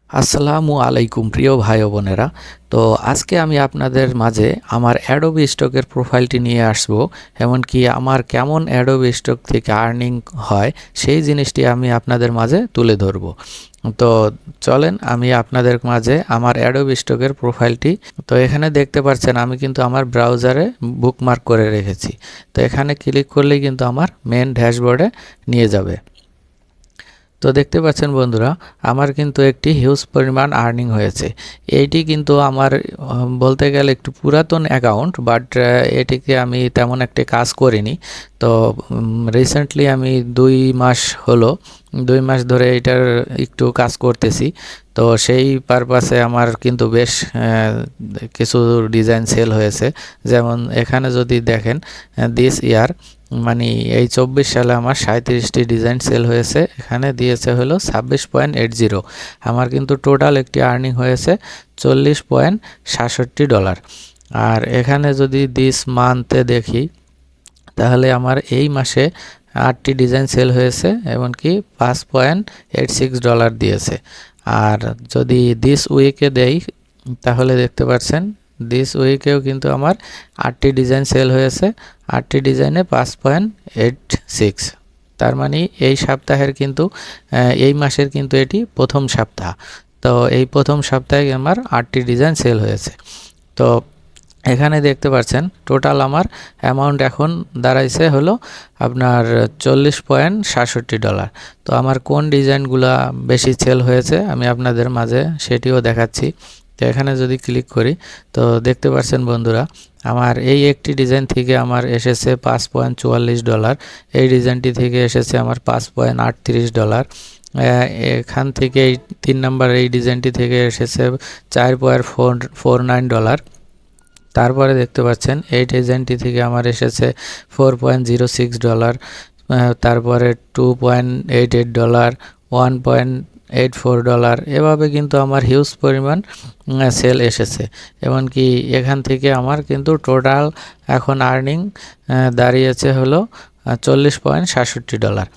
আসসালামু আলাইকুম প্রিয় ভাই ও বোনেরা। তো আজকে আমি আপনাদের মাঝে আমার অ্যাডোবি স্টকের প্রোফাইলটি নিয়ে আসব, এমনকি আমার কেমন অ্যাডোবি স্টক থেকে আর্নিং হয় সেই জিনিসটি আমি আপনাদের মাঝে তুলে ধরব। তো চলেন আমি আপনাদের মাঝে আমার অ্যাডোবি স্টকের প্রোফাইলটি, তো এখানে দেখতে পাচ্ছেন আমি কিন্তু আমার ব্রাউজারে বুকমার্ক করে রেখেছি। তো এখানে ক্লিক করলেই কিন্তু আমার মেন ড্যাশবোর্ডে নিয়ে যাবে। তো দেখতে পাচ্ছেন বন্ধুরা, আমার কিন্তু একটি হিউজ পরিমাণ আর্নিং হয়েছে। এইটি কিন্তু আমার বলতে গেলে একটু পুরাতন অ্যাকাউন্ট, বাট এটিকে আমি তেমন একটা কাজ করিনি। তো রিসেন্টলি আমি 2 মাস হলো, 2 মাস ধরে এটার একটু কাজ করতেছি। তো সেই পারপাসে আমার কিন্তু বেশ কিছু ডিজাইন সেল হয়েছে। যেমন এখানে যদি দেখেন দিস ইয়ার মানে এই 24 সালে আমার 37টি ডিজাইন সেল হয়েছে। এখানে দিয়েছে হলো 26.80। আমার কিন্তু টোটাল একটি আর্নিং হয়েছে $40.67। আর এখানে যদি দিস মান্থে দেখি তাহলে আমার এই মাসে 8টি ডিজাইন সেল হয়েছে, এমনকি $5.86 দিয়েছে। আর যদি দিস উইকে দেই তাহলে দেখতে পাচ্ছেন দিস উইকেও কিন্তু আমার 8টি ডিজাইন সেল হয়েছে, 8টি ডিজাইনে 5.86। তার মানে এই সপ্তাহের কিন্তু এই মাসের কিন্তু এটি প্রথম সপ্তাহ। তো এই প্রথম সপ্তাহে আমার 8টি ডিজাইন সেল হয়েছে। তো এখানে দেখতে পাচ্ছেন টোটাল আমার অ্যামাউন্ট এখন দাঁড়াইছে হলো আপনার $40.67। তো আমার কোন ডিজাইনগুলো বেশি সেল হয়েছে আমি আপনাদের মাঝে সেটিও দেখাচ্ছি। তো এখানে যদি ক্লিক করি তো দেখতে পাচ্ছেন বন্ধুরা, আমার এই একটি ডিজাইন থেকে আমার এসেছে $5.44। এই ডিজাইনটি থেকে এসেছে আমার $5.38। এখান থেকে এই 3 নাম্বার এই ডিজাইনটি থেকে এসেছে $4.49। তারপরে দেখতে পাচ্ছেন এই ডিজাইনটি থেকে আমার এসেছে $4.06। তারপরে $2.88, $1.84। এভাবে কিন্তু আমার হিউজ পরিমাণ সেল এসেছে। এমনকি এখান থেকে আমার কিন্তু টোটাল এখন আর্নিং দাঁড়িয়েছে হলো $40.67।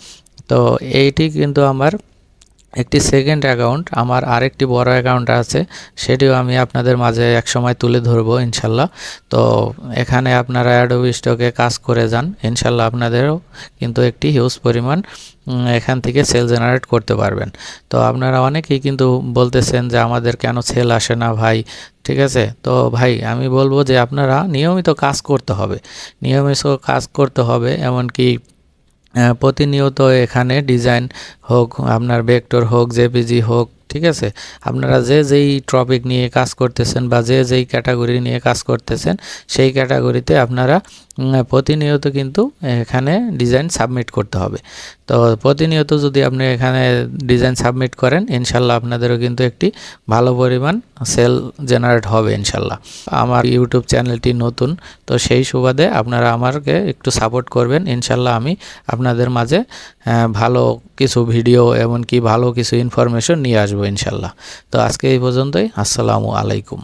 তো এইটি কিন্তু আমার একটি সেকেন্ড অ্যাকাউন্ট। আমার আরেকটি বড় অ্যাকাউন্ট আছে, সেটিও আমি আপনাদের মাঝে একসময় তুলে ধরবো ইনশাল্লাহ। তো এখানে আপনারা অ্যাডোবি স্টকে কাজ করে যান, ইনশাল্লাহ আপনাদেরও কিন্তু একটি হিউজ পরিমাণ এখান থেকে সেল জেনারেট করতে পারবেন। তো আপনারা অনেকেই কিন্তু বলতেছেন যে আমাদের কেন সেল আসে না ভাই, ঠিক আছে? তো ভাই আমি বলবো যে আপনারা নিয়মিত কাজ করতে হবে, নিয়মিত কাজ করতে হবে। এমনকি প্রতিনিয়ত এখানে ডিজাইন হোক, আপনার ভেক্টর হোক, জেপিজি হোক, ঠিক আছে, আপনারা যে যেই টপিক নিয়ে কাজ করতেছেন বা যে যেই ক্যাটাগরি নিয়ে কাজ করতেছেন সেই ক্যাটাগরিতে আপনারা প্রতিনিয়ত কিন্তু এখানে ডিজাইন সাবমিট করতে হবে। তো প্রতিনিয়ত যদি আপনি এখানে ডিজাইন সাবমিট করেন ইনশাল্লাহ আপনাদেরও কিন্তু একটি ভালো পরিমাণ সেল জেনারেট হবে ইনশাল্লাহ। আমার ইউটিউব চ্যানেলটি নতুন, তো সেই সুবাদে আপনারা আমাকে একটু সাপোর্ট করবেন। ইনশাল্লাহ আমি আপনাদের মাঝে ভালো কিছু ভিডিও এমনকি ভালো কিছু ইনফরমেশন নিয়ে আসবো ইনশাল্লাহ। তো আজকে এই পর্যন্তই। আসসালামু আলাইকুম।